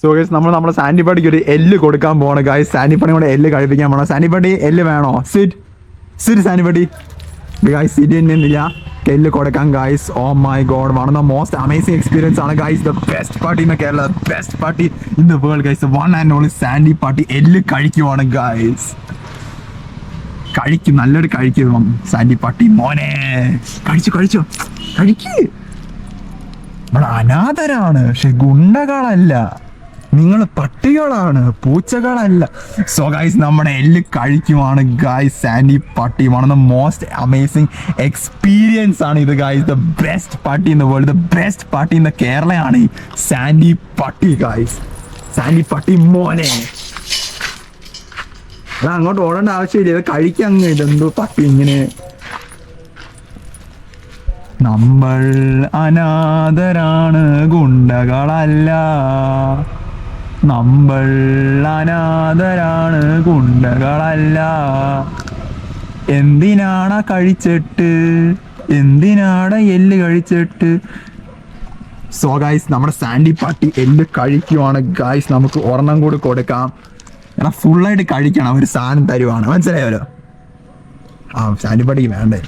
So guys നമ്മുടെ Sandy പട്ടിക്ക് ഒരു എല്ല് കൊടുക്കാൻ പോവാണ് ഗൈസ്. സാൻഡി പണി കൂടെ എല്ല് കഴിപ്പിക്കാൻ പോകണം. സാൻഡി പട്ടി എല്ല് വേണോ? സിറ്റ് സാൻഡി പട്ടി ഗൈസ്. സിറ്റ് തന്നെയില്ല, എല്ല് കൊടുക്കാം guys. Oh my god, one of the most amazing experience ആണ് guys. The best party in Kerala, best party in the world guys. One and only Sandy party എല്ല് കഴിക്കുവാണ് ഗൈസ്. കഴിക്കും, നല്ലൊരു കഴിക്കും സാൻഡി പട്ടി മോനെ. കഴിച്ചു നമ്മൾ അനാഥരാണ്, പക്ഷെ ഗുണ്ടകളല്ല. നിങ്ങൾ പട്ടികളാണ്, പൂച്ചകളല്ല. സോ ഗൈസ് നമ്മുടെ എല്ല് കഴിക്കുവാണ് ഗൈസ് സാൻഡി പട്ടി. One of the most amazing experience ആണ് ഇത് guys. The best party in the world, the best party in the കേരളയാണ് ഈ സാൻഡി പട്ടി ഗൈസ്. സാൻഡി പട്ടി മോനെ. അതാ അങ്ങോട്ട് ഓടേണ്ട ആവശ്യമില്ല, ഇത് കഴിക്കങ്ങ്. ഇതെന്തോ പട്ടി ഇങ്ങനെ. നമ്മൾ അനാഥരാണ്, ഗുണ്ടകളല്ല. നമ്മൾ അനാഥരാണ്, ഗുണ്ടകളല്ല. എന്തിനാണ് കഴിച്ചിട്ട്, എന്തിനാണ് എല്ല് കഴിച്ചിട്ട്. സോ ഗൈസ് നമ്മുടെ സാൻഡി പട്ടി എല്ല് കഴിക്കുവാണ് ഗൈസ്. നമുക്ക് ഒരെണ്ണം കൂടി കൊടുക്കാം. എന്നാൽ ഫുള്ളായിട്ട് കഴിക്കണം, ഒരു സാധനം തരുവാണ്, മനസ്സിലായല്ലോ. ആ സാൻഡി പട്ടിക്ക് വേണ്ടേ.